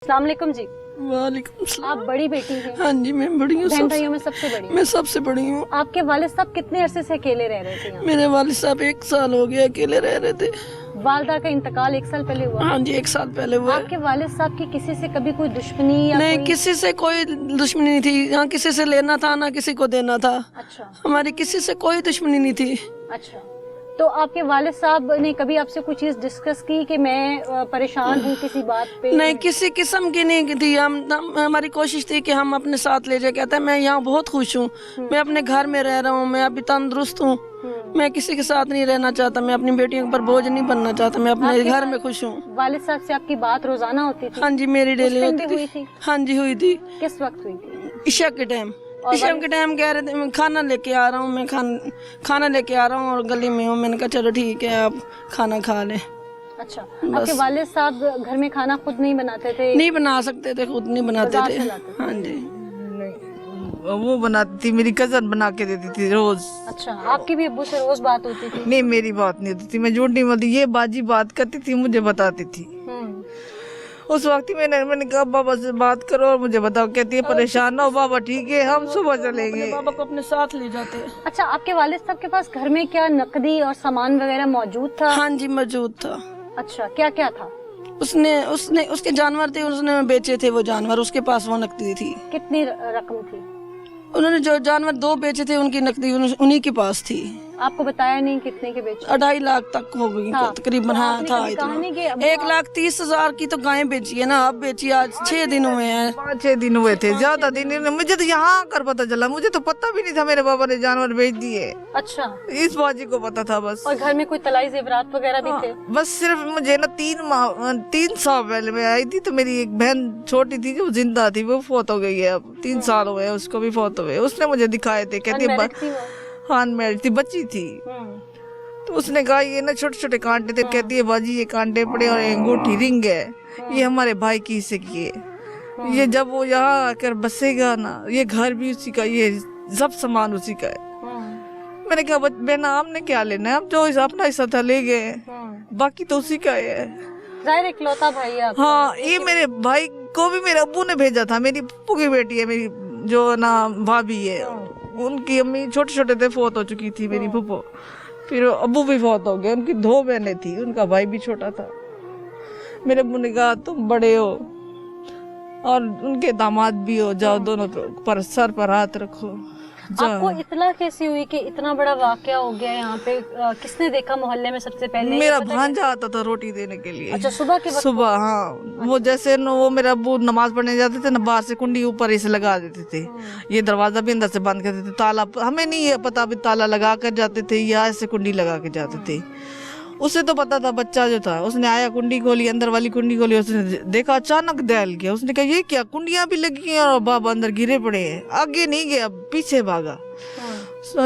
अस्सलाम वालेकुम जी। वालेकुम सलाम। आप बड़ी बेटी हैं? हाँ जी, मैं बड़ी हूँ। बहन भाइयों में सबसे बड़ी? मैं सबसे बड़ी हूँ। आपके वालिद साहब कितने अरसे से अकेले रह रहे थे यहाँ? मेरे वालिद साहब 1 साल हो गया अकेले रह रहे थे। वालदा का इंतकाल 1 साल पहले हुआ? हाँ जी, 1 साल पहले हुआ। आपके वालिद साहब की किसी से कभी कोई दुश्मनी या नहीं, कोई... किसी से कोई दुश्मनी नहीं थी। यहाँ किसी से लेना था ना किसी को देना था। अच्छा हमारी किसी से कोई दुश्मनी नहीं थी। अच्छा। तो आपके वालिद साहब ने कभी आपसे कोई चीज डिस्कस की कि मैं परेशान हूँ किसी बात पे? नहीं, किसी किस्म की नहीं थी। हमारी कोशिश थी कि हम अपने साथ ले जाए। कहता है मैं यहाँ बहुत खुश हूँ, मैं अपने घर में रह रहा हूँ, मैं अभी तंदुरुस्त हूँ, मैं किसी के साथ नहीं रहना चाहता, मैं अपनी बेटियों पर बोझ नहीं बनना चाहता, मैं अपने घर में खुश हूँ। वालिद साहब से आपकी बात रोजाना होती थी? हाँ जी, मेरी डेली हुई थी। हाँ जी, हुई थी। किस वक्त हुई थी? ईशा के टाइम। ईशा के टाइम कह रहे थे मैं खाना लेके आ रहा हूँ, मैं खाना लेके आ रहा हूँ और गली में हूँ। मैंने कहा चलो ठीक है, आप खाना खा लें। अच्छा, आपके वालिद साहब घर में खाना खुद नहीं बनाते थे? नहीं बना सकते थे, खुद नहीं बनाते थे। हाँ जी, वो बनाती थी, मेरी कजन बना के देती थी रोज। अच्छा, आपकी भी अब्बू से रोज बात होती थी? नहीं, मेरी बात नहीं होती थी, मैं झूठ नहीं बोलती। ये बाजी बात करती थी, मुझे बताती थी। उस वक्त ही मैंने कहा बाबा से बात करो और मुझे बताओ। कहती है परेशान ना हो बाबा, ठीक है हम सुबह चलेंगे। बाबा को अपने साथ ले जाते। अच्छा, आपके वालिद साहब के पास घर में क्या नकदी और सामान वगैरह मौजूद था? हाँ जी, मौजूद था। अच्छा, क्या क्या था? उसके जानवर थे, उसने बेचे थे वो जानवर, उसके पास वो नकदी थी। कितनी रकम थी? उन्होंने जो जानवर 2 बेचे थे, उनकी नकदी उन्हीं के पास थी। आपको बताया नहीं कितने के बेचे? 2.5 लाख तक हो गई तकरीबन। हाँ था इतना। 1,30,000 की तो गायें बेची है ना, अब बेची। आज 6 दिन हुए हैं। 5-6 दिन हुए थे, ज्यादा दिन नहीं। मुझे तो यहाँ आकर पता चला, मुझे तो पता भी नहीं था मेरे बाबा ने जानवर बेच दिए। अच्छा, इस बाजी को पता था बस। और घर में कोई तलाई जेवरात वगैरह भी थे? बस सिर्फ मुझे ना 3 साल पहले मैं आई थी, तो मेरी एक बहन छोटी थी जो जिंदा थी, वो फौत हो गई है। अब 3 साल हुए उसको भी फौत हुए। उसने मुझे दिखाए थे, कहती है हाँ मैरिड थी, बच्ची थी। तो उसने कहा ये ना छोटे छोटे कांटे थे। कहती है बाजी ये कांटे पड़े और अंगूठी रिंग है, ये हमारे भाई की से किए। ये जब वो यहाँ आकर बसेगा ना, ये घर भी उसी का, ये सब सामान उसी का है। मैंने कहा बहना आपने क्या लेना है, हम जो अपना हिस्सा था ले गए, बाकी तो उसी का है। जाहिर इकलौता भाई है आपका। हाँ, ये मेरे भाई को भी मेरे अब्बू ने भेजा था। मेरी अब्बू की बेटी है, मेरी जो ना भाभी है, उनकी अम्मी छोटे छोटे थे, फौत हो चुकी थी मेरी फूफो। फिर अब्बू भी फौत हो गए। उनकी 2 बहनें थी, उनका भाई भी छोटा था। मेरे अब्बू ने कहा तुम बड़े हो और उनके दामाद भी हो, जाओ दोनों पर सर पर हाथ रखो। आपको इतला कैसी हुई कि इतना बड़ा वाकया हो गया यहाँ पे? किसने देखा मोहल्ले में सबसे पहले? मेरा भांजा आता था रोटी देने के लिए। अच्छा, सुबह के वक्त? सुबह, हाँ। वो जैसे वो मेरा अब्बू नमाज पढ़ने जाते थे ना, बाहर से कुंडी ऊपर इसे लगा देते थे। ये दरवाजा भी अंदर से बंद करते थे, ताला हमें नहीं है पता, भी ताला लगा कर जाते थे या ऐसे कुंडी लगा के जाते थे। उसे तो पता था, बच्चा जो था, उसने आया कुंडी खोली, अंदर वाली कुंडी खोली, उसने देखा अचानक दहल गया। उसने कहा ये क्या, कुंडियां भी लगी हैं और बाबा अंदर गिरे पड़े हैं। आगे नहीं गया, पीछे भागा।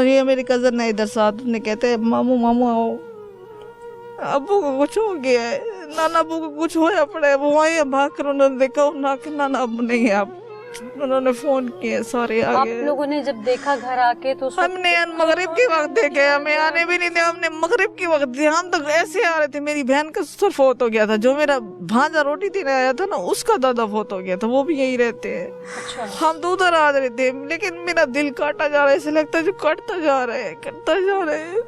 ये मेरे कजन है इधर साथ, उसने कहते मामू मामू आओ, अब्बू को कुछ हो गया है, नाना अब्बू को कुछ होया पड़ा है। वो आए भाग कर, उन्होंने देखा नाना अब्बू नहीं है। आप उन्होंने फोन किए, सारे आ गए। आप लोगों ने जब देखा घर आके तो हमने मगरिब के वक्त देखे, हमें आने भी नहीं दिया। हमने मगरिब के वक्त दिया, हम तो ऐसे आ रहे थे। मेरी बहन का ससुर फौत हो गया था, जो मेरा भांजा रोटी देने आया था ना, उसका दादा फौत हो गया था, वो भी यही रहते हैं। अच्छा। हम तो उधर आ रहे थे, लेकिन मेरा दिल काटा जा रहा है, ऐसे लगता है जो कटता जा रहा है, कटता जा रहा है।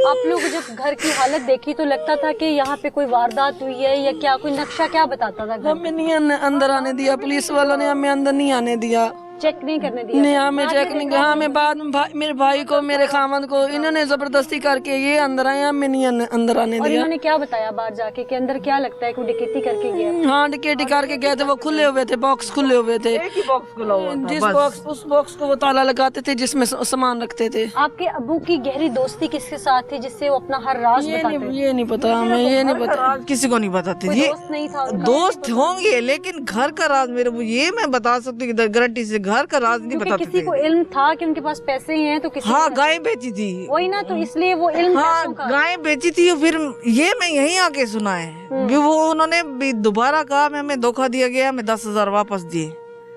आप लोग जब घर की हालत देखी तो लगता था कि यहाँ पे कोई वारदात हुई है या क्या? कोई नक्शा क्या बताता था? हमें नहीं अंदर आने दिया, पुलिस वालों ने हमें अंदर नहीं आने दिया, चेक नहीं करने दिया? नहीं, हमें चेक नहीं किया। हमें बाद में मेरे भाई को, मेरे खामन को इन्होंने जबरदस्ती करके ये अंदर आए, हमें नहीं अंदर आने और दिया। इन्होंने क्या बताया बाहर जाके कि अंदर क्या लगता है कोई डकैती करके गया? हाँ, डकैती करके गए थे। वो खुले हुए थे, बॉक्स खुले हुए थे। एक ही बॉक्स खुला हुआ था, जिस बॉक्स, उस बॉक्स को वो ताला लगाते थे जिसमें सामान रखते थे। आपके अब्बू की गहरी दोस्ती किसके साथ थी जिससे वो अपना हर राज बताते? ये नहीं पता हमें, ये नहीं पता, किसी को नहीं बताते। कोई ये दोस्त नहीं था उनका? दोस्त होंगे, लेकिन घर का राज मेरे ये मैं बता सकती हूँ गारंटी से, घर का राज नहीं बताते किसी थे। को इल्म था कि उनके पास पैसे हैं तो किसी हाँ, गायें बेची थी। वही ना, तो इसलिए वो इल्म हाँ, पैसों का। गायें बेची थी। फिर ये मैं यहीं आके सुना है कि वो उन्होंने भी दोबारा कहा हमें धोखा दिया गया, हमें 10,000 वापस दिए।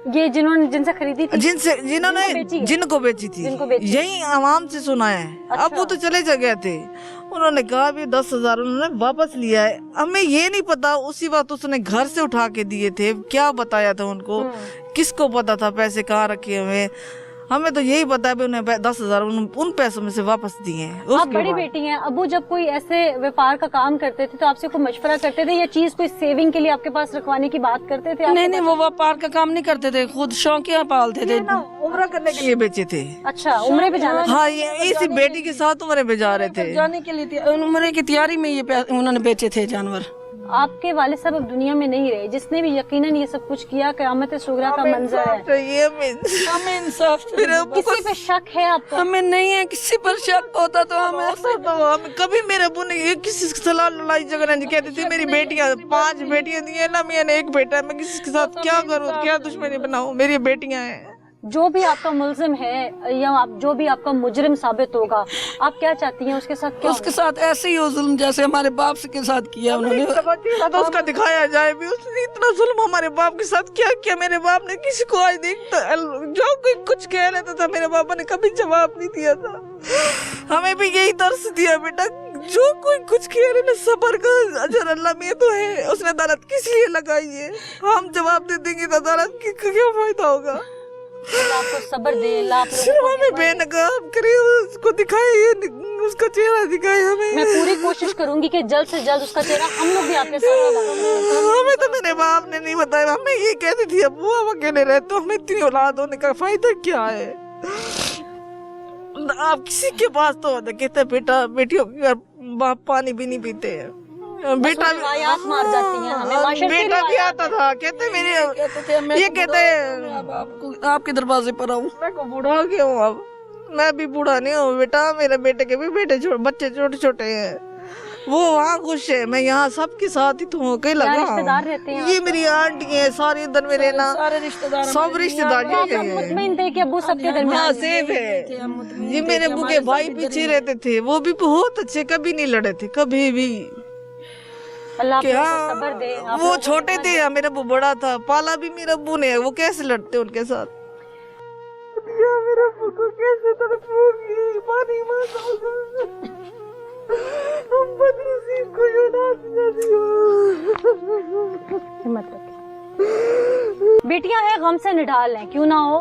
ये जिनसे खरीदी थी, जिनको बेची थी, यही आवाम से सुना है। अच्छा। अब वो तो चले गए थे, उन्होंने कहा भी 10,000 उन्होंने वापस लिया है। हमें ये नहीं पता उसी वक्त उसने घर से उठा के दिए थे, क्या बताया था उनको, किसको पता था पैसे कहाँ रखे हुए। हमें तो यही पता है उन्हें 10,000 उन पैसों में से वापस दिए हैं। आप बड़ी बेटी हैं, अबू जब कोई ऐसे व्यापार का काम करते थे तो आपसे कोई मशवरा करते थे या चीज कोई सेविंग के लिए आपके पास रखवाने की बात करते थे? नहीं, वो व्यापार का काम नहीं करते थे, खुद शौकिया पालते थे। उम्रा करने के लिए बेचे थे। अच्छा, उम्रे पे जाना? हाँ, ये इसी बेटी के साथ उम्रे पे जा रहे थे। जाने के लिए उम्रे की तैयारी में ये उन्होंने बेचे थे जानवर। आपके वालिद साहब अब दुनिया में नहीं रहे, जिसने भी यकीनन ये सब कुछ किया, क़यामत सुगरा का मंजर है। हमें इंसाफ किसी पे शक है आपको? हमें नहीं है, किसी पर शक होता तो हमें कभी मेरे अबू ने किसी के सलाह लड़ाई झगड़ा नहीं कहती थी। मेरी बेटियां 5 बेटियां दी है ना, मैंने 1 बेटा है, मैं किसी के साथ क्या करूँ, क्या दुश्मनी बनाऊं, मेरी बेटियां हैं। जो भी आपका मुल्जिम है या जो भी आपका मुजरिम साबित होगा, आप क्या चाहती हैं उसके साथ? क्या उसके साथ ऐसे ही हो जुल्म जैसे हमारे बाप के साथ किया उन्होंने। तो उसका दिखाया जाए भी, उसने इतना जुल्म हमारे बाप के साथ क्या किया। मेरे बाप ने किसी को आज देखता जो कोई कुछ कह लेता था, मेरे बाबा ने कभी जवाब नहीं दिया था। हमें भी यही दर्स दिया बेटा, जो कोई कुछ कह रहे ना, सबर का अजर अल्लाह में तो है। उसने अदालत किस लिए लगाई है, हम जवाब दे देंगे तो अदालत की क्या फायदा होगा। आपको सब्र दे, सिर्फ हमें बेनकाब करे, उसको दिखाए, उसका चेहरा दिखाए हमें। मैं पूरी कोशिश करूंगी कि जल्द से जल्द उसका चेहरा हम लोग भी आपके साथ। हमें तो मेरे बाप ने नहीं बताया, हमें ये कहती थी अब वो अकेले रहते, हमें इतनी औलाद होने का फायदा क्या है। आप किसी के पास तो कहते बेटा बेटियों के घर बाप पानी भी नहीं पीते हैं, बेटा मार जाती हैं हमें। बेटा भी आता था, कहते मेरे ये कहते आपके दरवाजे पर आऊं। मैं को बूढ़ा गया हूँ, अब मैं भी बूढ़ा नहीं हूँ बेटा, मेरे बेटे के भी बच्चे छोटे छोटे हैं, वो वहाँ खुश है, मैं यहाँ सबके साथ ही तो कहीं लगा। रिश्तेदार रहते हैं? ये मेरी आंटी है, सारे इधर मेरे ना सारे रिश्तेदार, सब रिश्तेदार मुतमईन थे कि अब्बू सबके दरमियान सेफ है। ये मेरे अब्बू के भाई पीछे रहते थे, वो भी बहुत अच्छे, कभी नहीं लड़े थे कभी भी। अल्लाह आपको सब्र दे। वो छोटे थे या मेरा अब्बू बड़ा था, पाला भी मेरे अब्बू ने, वो कैसे लड़ते उनके साथ। मेरे अब्बू को कैसे तड़पूंगी, पानी बेटियां हैं गम से निढाल हैं, क्यों ना हो।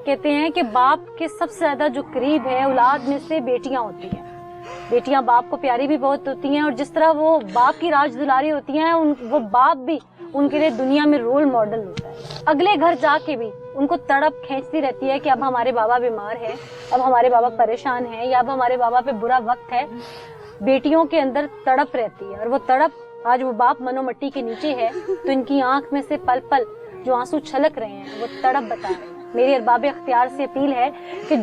कहते हैं कि बाप के सबसे ज्यादा जो करीब है औलाद में से बेटियां होती हैं। बेटियां बाप को प्यारी भी बहुत होती हैं, और जिस तरह वो बाप की राज दुलारी होती हैं, वो बाप भी उनके लिए दुनिया में रोल मॉडल होता है। अगले घर जाके भी उनको तड़प खींचती रहती है कि अब हमारे बाबा बीमार है, अब हमारे बाबा परेशान है, या अब हमारे बाबा पे बुरा वक्त है। बेटियों के अंदर तड़प रहती है, और वो तड़प आज वो बाप मनोमट्टी के नीचे है तो इनकी आंख में से पल पल जो आंसू छलक रहे हैं वो तड़प बता रहे हैं। मेरी अरबाब इख्तियार से अपील है कि